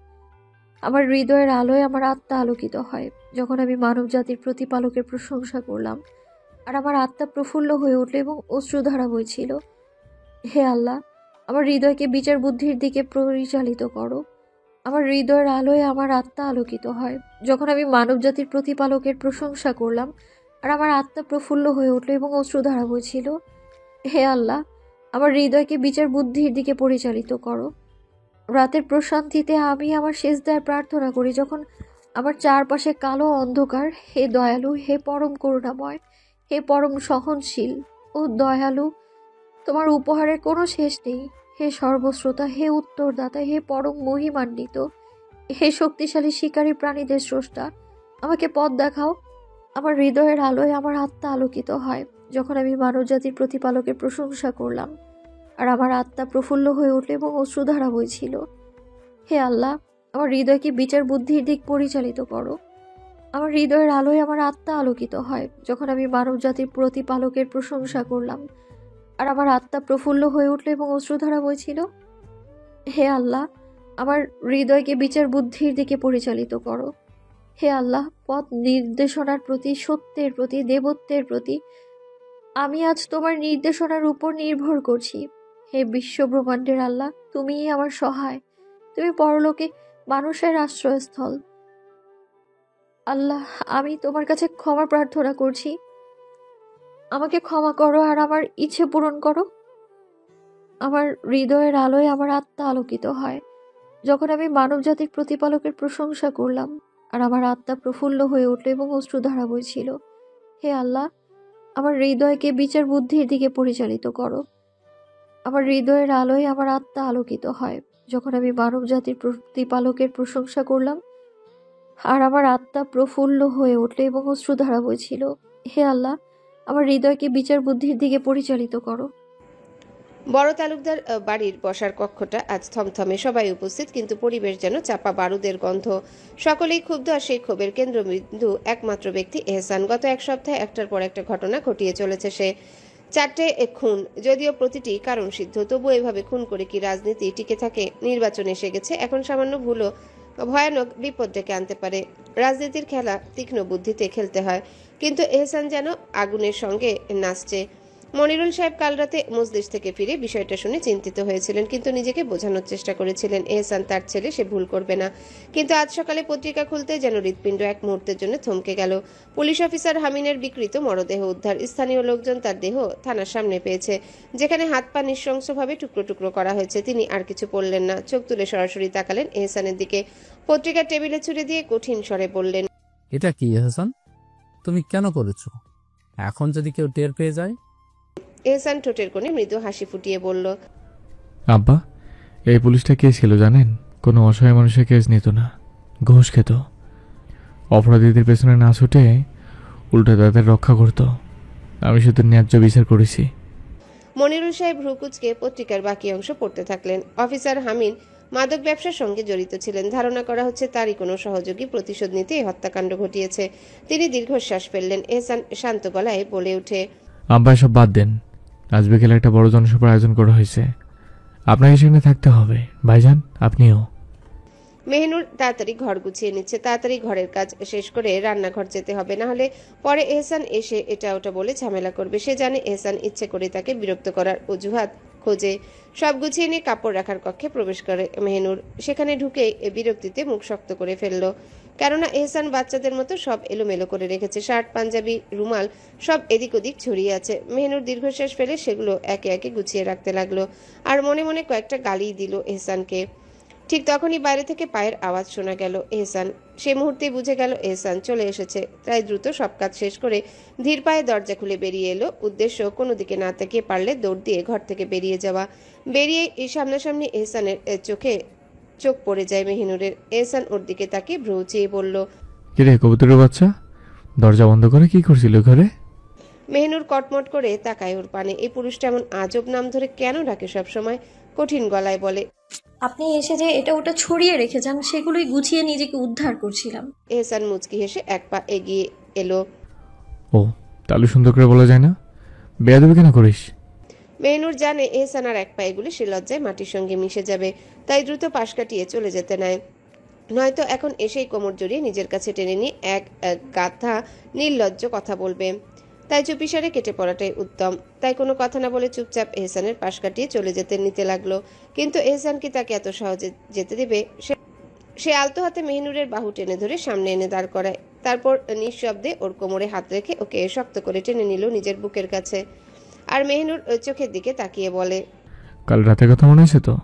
আমার হৃদয়ের আলোয় আমার আত্মা আলোকিত হয় যখন আমি মানব জাতির প্রতিপালকের প্রশংসা করলাম, আর আমার আত্মা প্রফুল্ল হয়ে উঠল এবং অশ্রুধারা বইছিল। হে আল্লাহ, আমার হৃদয়কে বিচার বুদ্ধির দিকে পরিচালিত করো। আমার হৃদয়ের আলোয় আমার আত্মা আলোকিত হয় যখন আমি মানব জাতির প্রতিপালকের প্রশংসা করলাম, আর আমার আত্মা প্রফুল্ল হয়ে উঠল এবং অশ্রুধারা বইছিল। হে আল্লাহ, আমার হৃদয়কে বিচার বুদ্ধির দিকে পরিচালিত করো। রাতের প্রশান্তিতে আমি আমার সেজদায় প্রার্থনা করি যখন আমার চারপাশে কালো অন্ধকার। হে দয়ালু, হে পরম করুণাময়, হে পরম সহনশীল ও দয়ালু, তোমার উপহারের কোনো শেষ নেই। হে সর্বশ্রোতা, হে উত্তরদাতা, হে পরম মহিমান্বিত, হে শক্তিশালী শিকারী প্রাণীদের স্রষ্টা, আমাকে পথ দেখাও। আমার হৃদয়ের আলোয় আমার আত্মা আলোকিত হয় যখন আমি মানবজাতির প্রতিপালকের প্রশংসা করলাম, আর আমার আত্মা প্রফুল্ল হয়ে উঠল এবং অশ্রুধারা বইছিল। হে আল্লাহ, আমার হৃদয়কে বিচার বুদ্ধির দিক পরিচালিত করো। আমার হৃদয়ের আলোয় আমার আত্মা আলোকিত হয় যখন আমি মানবজাতির প্রতিপালকের প্রশংসা করলাম, আর আমার আত্মা প্রফুল্ল হয়ে উঠল এবং অশ্রুধারা বইছিল। হে আল্লাহ, আমার হৃদয়কে বিচার বুদ্ধির দিকে পরিচালিত করো। হে আল্লাহ, পথ নির্দেশনার প্রতি, সত্যের প্রতি, দেবত্বের প্রতি আমি আজ তোমার নির্দেশনার উপর নির্ভর করছি। হে বিশ্ব ব্রহ্মাণ্ডের আল্লাহ, তুমিই আমার সহায়, তুমি পরলোকে মানুষের আশ্রয়স্থল। আল্লাহ, আমি তোমার কাছে ক্ষমা প্রার্থনা করছি, আমাকে ক্ষমা করো আর আমার ইচ্ছে পূরণ করো। আমার হৃদয়ের আলোয় আমার আত্মা আলোকিত হয় যখন আমি মানবজাতির প্রতিপালকের প্রশংসা করলাম, আর আমার আত্মা প্রফুল্ল হয়ে উঠল এবং অশ্রুধারা বইছিল। হে আল্লাহ, আমার হৃদয়কে বিচার বুদ্ধির দিকে পরিচালিত করো। আমার হৃদয়ের আলোয় আমার আত্মা আলোকিত হয় যখন আমি মানবজাতির প্রতিপালকের প্রশংসা করলাম, আর আমার আত্মা প্রফুল্ল হয়ে উঠল এবং অশ্রুধারা বইছিল। হে আল্লাহ, আমার হৃদয়কে বিচার বুদ্ধির দিকে পরিচালিত করো। বড় তালুকদার বাড়ির বসার কক্ষটা আজ থমথমে, সবাই উপস্থিত, কিন্তু পরিবেশ যেন চাপা বারুদের গন্ধ। সকলেই ক্ষুব্ধ, আর সেই ক্ষোভের কেন্দ্রবিন্দু একমাত্র ব্যক্তি এহসান। গত এক সপ্তাহে একটার পর একটা ঘটনা ঘটিয়ে চলেছে সে। 4টে খুন, যদিও প্রতিটি কারণ সিদ্ধ, তবু এভাবে খুন করে কি রাজনীতি টিকে থাকে? নির্বাচন এসে গেছে, এখন সামান্য ভুলও ভয়ানক বিপদ ডেকে আনতে পারে। রাজনীতির খেলা তীক্ষ্ণ বুদ্ধিতে খেলতে হয়, কিন্তু এহসান যেন আগুনের সঙ্গে নাচছে। মনিরুল সাহেব কাল রাতে মজলিস থেকে ফিরে বিষয়টা শুনে চিন্তিত হয়েছিলেন, কিন্তু নিজেকে বোঝানোর চেষ্টা করেছিলেন এহসান তার ছেলে, সে ভুল করবে না। কিন্তু আজ সকালে পত্রিকা খুলতে যেন হৃৎপিণ্ড এক মুহূর্তের জন্য থমকে গেল। পুলিশ অফিসার হামিনের বিকৃত মরদেহ উদ্ধার। স্থানীয় লোকজন তার দেহ থানার সামনে পেয়েছে, যেখানে হাত পা নৃশংসভাবে টুকরো টুকরো করা হয়েছে। তিনি আর কিছু বললেন না, চোখ তুলে সরাসরি তাকালেন এহসানের দিকে। পত্রিকা টেবিলে ছুড়ে দিয়ে কঠিন স্বরে বললেন, এটা কি এহসান, তুমি কেন করেছো? এখন যদি কেউ টের পেয়ে যায়? এহসান ঠোঁটের কোণে মৃদু হাসি ফুটিয়ে বলল, আব্বা, এই পুলিশটা কে ছিল জানেন? কোনো অসহায় মানুষের কেস নিত না, ঘুষ খেত, অপরাধীদের পেছনে না ছুটে উল্টো তাদের রক্ষা করত। আমি শুধু ন্যায্য বিচার করেছি। মনিরুল সাহেব ভ্রুকুচকে পত্রিকার বাকি অংশ পড়তে থাকলেন। অফিসার হামিন মাদক ব্যবসার সঙ্গে জড়িত ছিলেন। ধারণা করা হচ্ছে তারই কোনো সহযোগী প্রতিশোধ নিতে এই হত্যাকাণ্ড ঘটিয়েছে। তিনি দীর্ঘশ্বাস ফেললেন। এহসান শান্ত গলায় বলে ওঠে, আব্বা এসব বাদ দেন। আজ বিকেলে একটা বড় জনসভার আয়োজন করা হয়েছে, আপনাকে সেখানে থাকতে হবে। ভাইজান, আপনিও। মেহনুর তাড়াতাড়ি ঘর গুছিয়ে নিচ্ছে। তাড়াতাড়ি ঘরের কাজ শেষ করে রান্নাঘর যেতে হবে, না হলে পরে এহসান এসে এটা ওটা বলে ঝামেলা করবে। সে জানে এহসান ইচ্ছে করে তাকে বিরক্ত করার অজুহাত খোঁজে। সব গুছিয়ে নিয়ে কাপড় রাখার কক্ষে প্রবেশ করে মেহনুর। সেখানে ঢুকে বিরক্তিতে মুখ শক্ত করে ফেলল, কেননা এহসান বাচ্চাদের মতো সব এলোমেলো করে রেখেছে। শার্ট, পাঞ্জাবি, রুমাল সব এদিক ওদিক ছড়িয়ে আছে। মেহনুর দীর্ঘশ্বাস ফেলে সেগুলো একে একে গুছিয়ে রাখতে লাগলো, আর মনে মনে কয়েকটা গালি দিল এহসানকে। ঠিক তখনই বাইরে থেকে পায়ের আওয়াজ শোনা গেল। এহসান সে মুহূর্তেই বুঝে গেল এহসান চলে এসেছে। তাই দ্রুত সব কাজ শেষ করে ধীর পায়ে দরজা খুলে বেরিয়ে এলো। উদ্দেশ্য কোনো দিকে না তাকিয়ে পারলে দৌড় দিয়ে ঘর থেকে বেরিয়ে যাওয়া। বেরিয়ে এই সামনাসামনি এহসানের চোখে চোখ পড়ে যায় মেহিনুরের। এহসান ওর দিকে তাকিয়ে ভ্রু চেয়ে বলল, কিরে কবুতরের বাচ্চা, দরজা বন্ধ করে কি করছিল ঘরে? মেহিনুর কটমট করে তাকায় ওর পানে। এই পুরুষটা এমন আজব নাম ধরে কেন ডাকে সব সময়? কঠিন গলায় বলে, আপনি এসে যে এটা ওটা ছড়িয়ে রেখে যান, সেগুলোই গুছিয়ে নিজেকে উদ্ধার করছিলাম। এহসান মুচকি হেসে এক পা এগিয়ে এলো। ও, তাহলে সুন্দর করে বলা যায় না? বেয়াদবি কেন করিস? মেহনুর জানে এহসান আর এক পা এগুলি সে লজ্জায় মাটির সঙ্গে মিশে যাবে, তাই দ্রুত পাশ কাটিয়ে চলে যেতে নেয়। নয়তো এখন এসেই কোমর জড়িয়ে নিজের কাছে টেনে নিয়ে এক এক গাথা নির্লজ্জ কথা বলবে। তাই চুপিসারে কেটে পড়াটাই উত্তম। তাই কোনো কথা না বলে চুপচাপ এহসানের পাশ কাটিয়ে চলে যেতে নিতে লাগলো। কিন্তু এহসান কি তাকে এত সহজে যেতে দেবে? সে আলতো হাতে মেহনুরের বাহু টেনে ধরে সামনে এনে দাঁড় করায়। তারপর নিঃশব্দে ওর কোমরে হাত রেখে ওকে শক্ত করে টেনে নিল নিজের বুকের কাছে। আর মেহনুর চোখের দিকে তাকিয়ে বলে, কাল রাতের কথা মনে আছে তো?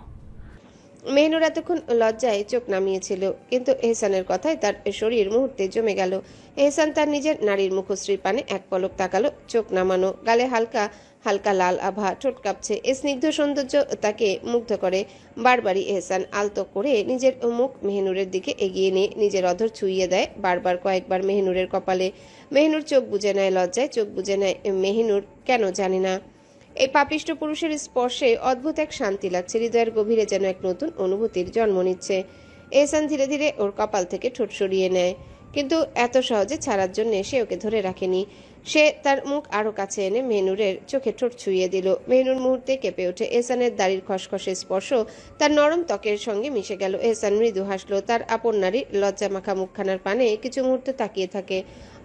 মেহনুর এতক্ষণ লজ্জায় চোখ নামিয়েছিল, কিন্তু এহসানের কথায় তার শরীর মুহূর্তে জমে গেল। এহসান তার নিজের নারীর মুখশ্রীর পানে এক পলক তাকালো, চোখ নামানো, গালে হালকা হালকা লাল আভা, ঠোঁট কাঁপছে। এই স্নিগ্ধ সৌন্দর্য তাকে মুগ্ধ করে। বারবারই এহসান আলতো করে নিজের মুখ মেহনুরের দিকে এগিয়ে নিয়ে নিজের অধর ছুঁইয়ে দেয় বারবার কয়েকবার মেহনুরের কপালে। মেহনুর চোখ বুজে নেয়, লজ্জায় চোখ বুজে নেয়। মেহনুর কেন জানি না, এই পাপিষ্ঠ পুরুষের স্পর্শে অদ্ভুত এক শান্তি লাগছে। হৃদয়ের গভীরে যেন এক নতুন অনুভূতির জন্ম নিচ্ছে। এহসান ধীরে ধীরে ওর কপাল থেকে ঠোঁট সরিয়ে নেয়, কিন্তু এত সহজে ছাড়ার জন্য সে ওকে ধরে রাখেনি। সে তার মুখ আরো কাছে এনে মেহনুরের চোখে ঠোঁট ছুঁয়ে দিল। মেহনুর মুহূর্তে কেঁপে ওঠে। এহসানের দাড়ির খসখসে স্পর্শ তার নরম ত্বকের সঙ্গে মিশে গেল। এহসান মৃদু হাসলো। তার আপন নারীর লজ্জা মাখা মুখখানার পানে কিছু মুহূর্ত তাকিয়ে থাকে,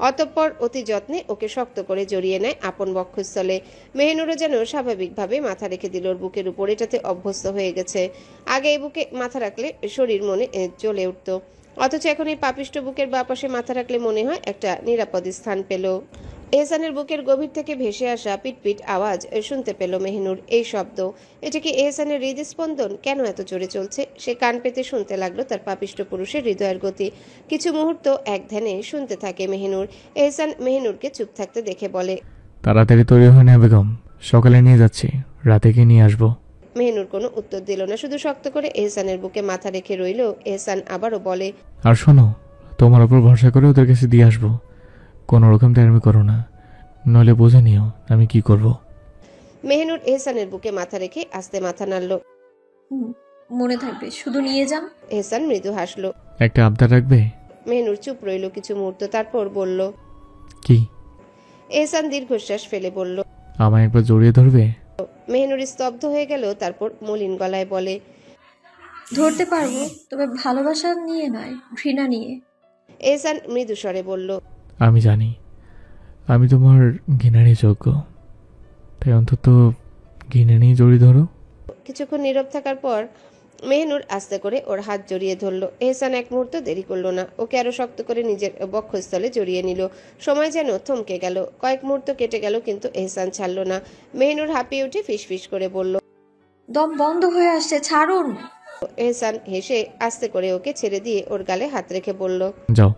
অতঃপর অতি যত্নে ওকে শক্ত করে জড়িয়ে নেয় আপন বক্ষস্থলে। মেহনুরও যেন স্বাভাবিকভাবে মাথা রেখে দিল ওর বুকের উপর। এটাতে অভ্যস্ত হয়ে গেছে। আগে এই বুকে মাথা রাখলে শরীর মনে জ্বলে উঠত, অথচ এখন এই পাপিষ্ঠ বুকের বাঁ পাশে মাথা রাখলে মনে হয় একটা নিরাপদ স্থান পেল। এহসানের বুকের গভীর থেকে ভেসে আসা পিটপিট আওয়াজ শুনতে পেল মেহনুর। এই শব্দ, এটা কি এহসানের হৃদস্পন্দন? কেন এত জোরে চলছে? সে কান পেতে শুনতে লাগলো তার পাপিষ্ঠ পুরুষের হৃদয়ের গতি। কিছু মুহূর্ত এক ধ্যানে শুনতে থাকে মেহনুর। এহসান মেহনুরকে চুপ থাকতে দেখে বলে, তাড়াতাড়ি তৈরি হয়ে নে বেগম, সকালে নিয়ে যাচ্ছি, রাতে গিয়ে নিয়ে আসবো। মেহনুর কোনো উত্তর দিল না, শুধু শক্ত করে এহসানের বুকে মাথা রেখে রইল। এহসান আবারও বলে, আর শোনো, তোমার ওপর ভরসা করে ওদের কাছে দিয়ে আসবো। কোনো রকম তেরামি করো না, নইলে বুঝে নিও আমি কি করব। মেহনুর এহসানের বুকে মাথা রেখে আস্তে মাথা নাড়ল। মনে থাকবে, শুধু নিয়ে যান। এহসান মৃদু হাসলো। একটা আবদার রাখবে? মেহনুর চুপ রইল কিছু মুহূর্ত, তারপর বলল, কি? এহসান দীর্ঘশ্বাস ফেলে বলল, আমায় একবার জড়িয়ে ধরবে? মেহনুর স্তব্ধ হয়ে গেল, তারপর মলিন গলায় বলে, ধরতে পারবো, তবে ভালোবাসা নিয়ে নয়, ঘৃণা নিয়ে। এহসান মৃদু স্বরে বলল, আমি জানি আমি তোমার ঘৃণারই যোগ্য, তাই অন্তত ঘৃণা নিয়ে জড়িয়ে ধরো। কিছুক্ষণ নীরব থাকার পর মেহনুর আস্তে করে ওর হাত জড়িয়ে ধরল। এহসান এক মুহূর্ত দেরি করলো না, ওকে আরো শক্ত করে নিজের বক্ষস্থলে জড়িয়ে নিল। সময় যেন থমকে গেল। কয়েক মুহূর্ত কেটে গেল, কিন্তু এহসান ছাড়ল না। মেহনুর হাঁপিয়ে উঠে ফিসফিস করে বলল, দম বন্ধ হয়ে আসছে, ছাড়ুন। এহসান হেসে আস্তে করে ওকে ছেড়ে দিয়ে ওর গালে হাত রেখে বলল, যাও,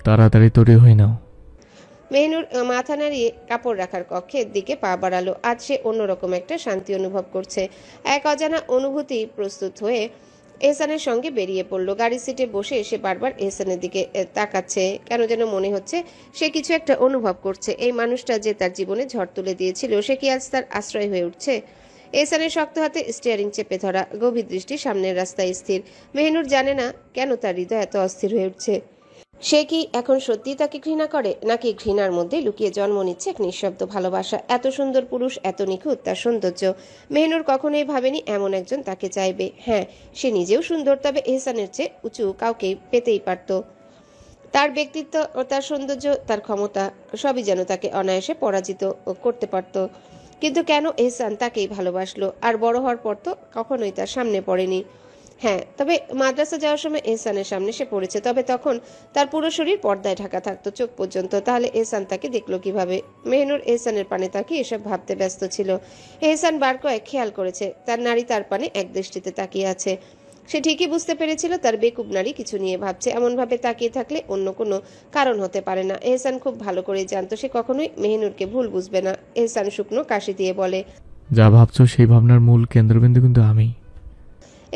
তাড়াতাড়ি তৈরি হয়ে নাও। মেহনুর মাথা নাড়িয়ে কাপড় রাখার কক্ষের দিকে পা বাড়ালো। আজ সে অন্যরকম একটা শান্তি অনুভব করছে। এক অজানা অনুভূতি প্রস্তুত হয়ে এহসানের সঙ্গে বেরিয়ে পড়ল। গাড়ির সিটে বসে সে বারবার এহসানের দিকে তাকাচ্ছে। কেন যেন মনে হচ্ছে সে কিছু একটা অনুভব করছে। এই মানুষটা যে তার জীবনে ঝড় তুলে দিয়েছিল, সে কি আজ তার আশ্রয় হয়ে উঠছে? এহসানের শক্ত হাতে স্টিয়ারিং চেপে ধরা, গভীর দৃষ্টি সামনের রাস্তায় স্থির। মেহনুর জানে না কেন তার হৃদয় এত অস্থির হয়ে উঠছে। সে কি এখন সত্যিই তাকে ঘৃণা করে, নাকি ঘৃণার মধ্যে লুকিয়ে জন্ম নিচ্ছে এক নিঃশব্দ ভালোবাসা? এত সুন্দর পুরুষ, এত নিখুঁত তার সৌন্দর্য। মেহনুর কখনোই ভাবেনি এমন একজন তাকে চাইবে। হ্যাঁ, সে নিজেও সুন্দর, তবে এহসানের চেয়ে উঁচু কাউকে পেতেই পারত। তার ব্যক্তিত্ব, তার সৌন্দর্য, তার ক্ষমতা সবই যেন তাকে অনায়াসে পরাজিত করতে পারত। কিন্তু কেন এহসান তাকেই ভালোবাসলো? আর বড় হওয়ার পর তো কখনোই তার সামনে পড়েনি। হ্যাঁ, তবে মাদ্রাসা যাওয়ার সময় এহসানের সামনে সে পড়েছে, তবে তখন তার পুরো শরীর পর্দায় ঢাকা থাকতো, চোখ পর্যন্ত। তাহলে এহসান তাকে দেখলো কিভাবে? মেহনুর এহসানের পানে তাকিয়ে এসব ভাবতে ব্যস্ত ছিল। এহসান বার কয়েক খেয়াল করেছে তার নারী তার পানে এক দৃষ্টিতে তাকিয়ে আছে। সে ঠিকই বুঝতে পেরেছিল তার বেকুব নারী কিছু নিয়ে ভাবছে। এমনভাবে তাকিয়ে থাকলে অন্য কোনো কারণ হতে পারে না। এহসান খুব ভালো করেই জানতো সে কখনোই মেহনুরকে ভুল বুঝবে না। এহসান শুকনো কাশি দিয়ে বলে, যা ভাবছো সেই ভাবনার মূল কেন্দ্রবিন্দু কিন্তু আমি।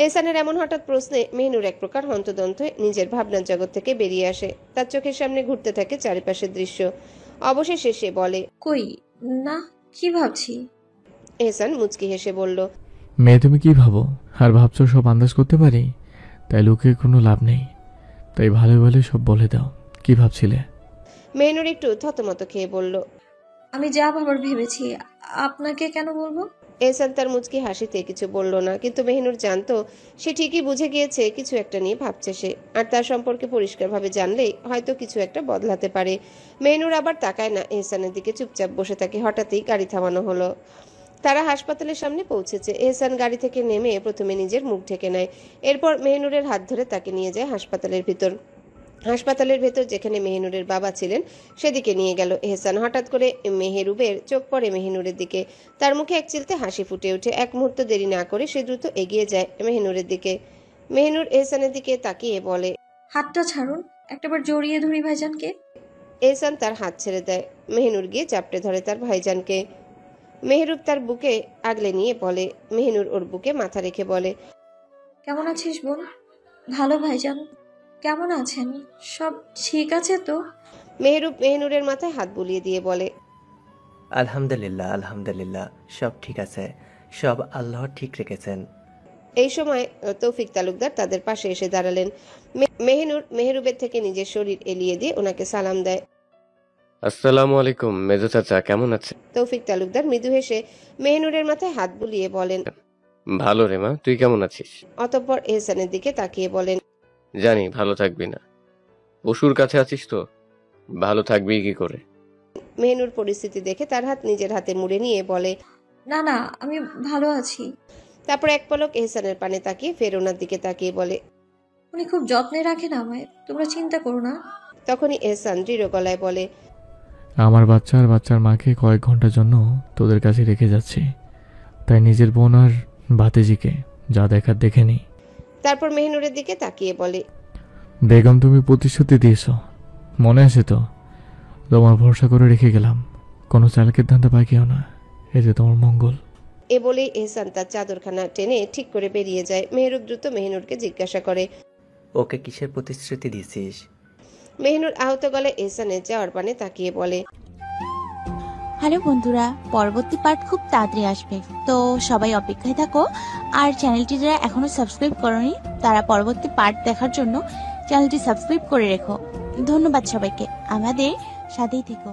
এহসানের এমন হঠাৎ প্রশ্নে মেহনুর এক প্রকার হন্তদন্ত হয়ে নিজের ভাবনার জগৎ থেকে বেরিয়ে আসে। তার চোখের সামনে ঘুরতে থাকে চারিপাশের দৃশ্য। অবশেষে সে বলে, কই না, কি ভাবছি? এহসান মুচকি হেসে বলল, মেয়ে তুমি কি ভাবো আর ভাবছো সব আন্দাজ করতে পারি, তাই লুকিয়ে কোনো লাভ নেই। তাই ভালো ভালো সব বলে দাও, কি ভাবছিলে? মেহনুর একটু থতমত খেয়ে বলল, আমি যা ভাবার ভেবেছি। আপনাকে কেন বলবো? এহসান তার মুচকি হাসিতে কিছু বলল না, কিন্তু মেহনুর জানতো সে ঠিকই বুঝে গিয়েছে কিছু একটা নিয়ে ভাবছে সে। আর তার সম্পর্কে পরিষ্কারভাবে জানলেই হয়তো কিছু একটা বদলাতে পারে। মেহনুর আবার তাকায় না এহসানের দিকে, চুপচাপ বসে থাকে। হঠাৎই গাড়ি থামানো হলো। তারা হাসপাতালের সামনে পৌঁছেছে। এহসান গাড়ি থেকে নেমে প্রথমে নিজের মুখ ঢেকে নেয়, এরপর মেহনুরের হাত ধরে তাকে নিয়ে যায় হাসপাতালের ভিতর। হাসপাতালের ভেতর যেখানে মেহনুরের বাবা ছিলেন সেদিকে নিয়ে গেল এহসান। হঠাৎ করে মেহেরুবের চোখ পড়ে মেহনুরের দিকে। তার মুখে এক চিলতে হাসি ফুটে ওঠে। এক মুহূর্ত দেরি না করে সে দ্রুত এগিয়ে যায় মেহনুরের দিকে। মেহনুর এহসানের দিকে তাকিয়ে বলে, হাতটা ছাড়ুন, একটাবার জড়িয়ে ধরি ভাইজানকে। এহসান তার হাত ছেড়ে দেয়। মেহনুর গিয়ে চাপটে ধরে তার ভাইজানকে। মেহরুব তার বুকে আগলে নিয়ে বলে, মেহনুর ওর বুকে মাথা রেখে বলে, কেমন আছিস বোন? ভালো ভাইজান, কেমন আছেন? সব ঠিক আছে তো? মেহরুব মেহনুরের মাথায় হাত বুলিয়ে দিয়ে বলে, আলহামদুলিল্লাহ, আলহামদুলিল্লাহ, সব ঠিক আছে, সব আল্লাহ ঠিক রেখেছেন। এই সময় তৌফিক তালুকদার তাদের পাশে এসে দাঁড়ালেন। মেহনুর মেহরুবের থেকে নিজের শরীর এলিয়ে দিয়ে ওনাকে সালাম দেয়। আসসালামু আলাইকুম মেজো চাচা, কেমন আছেন? তৌফিক তালুকদার মৃদু হেসে মেহনুরের মাথায় হাত বুলিয়ে বলেন, ভালো রে মা, তুই কেমন আছিস? অতঃপর এহসানের দিকে তাকিয়ে বলেন, জানি ভালো থাকবি না, পশুর কাছে আছিস তো, ভালো থাকবি কি করে? মেহনুর পরিস্থিতি দেখে তার হাত নিজের হাতে মুড়ে নিয়ে বলে, না না, আমি ভালো আছি। তারপর এক পলক এহসানের পানে তাকিয়ে ফের ওনার দিকে তাকিয়ে বলে, উনি খুব যত্নে রাখেন আমায়, তোমরা চিন্তা করো না। তখনই এহসান দৃঢ় গলায় বলে, আমার বাচ্চা আর বাচ্চার মাকে কয়েক ঘন্টার জন্য তোদের কাছে রেখে যাচ্ছি, তাই নিজের বোন আর ভাতিজিকে যা দেখার দেখে নি। তারপর মেহনুরের দিকে তাকিয়ে বলে, বেগম তুমি প্রতিশ্রুতি দিয়েছ, মনে আছে তো? তোমার ভরসা করে রেখে গেলাম, কোনো চালকের ধান্দা পাকিও না, এতে তোমার মঙ্গল। এ বলেই এহসান তার চাদরখানা টেনে ঠিক করে বেরিয়ে যায়। মেহরুব দ্রুত মেহনুরকে জিজ্ঞাসা করে, ওকে কিসের প্রতিশ্রুতি দিয়েছিস? মেহনুর আহত গলায় এহসানের যাওয়ার পানে তাকিয়ে বলে, হ্যালো বন্ধুরা, পরবর্তী পার্ট খুব তাড়াতাড়ি আসবে, তো সবাই অপেক্ষায় থাকো। আর চ্যানেলটি যারা এখনো সাবস্ক্রাইব করোনি তারা পরবর্তী পার্ট দেখার জন্য চ্যানেলটি সাবস্ক্রাইব করে রেখো। ধন্যবাদ সবাইকে, আমাদের সাথেই থেকো।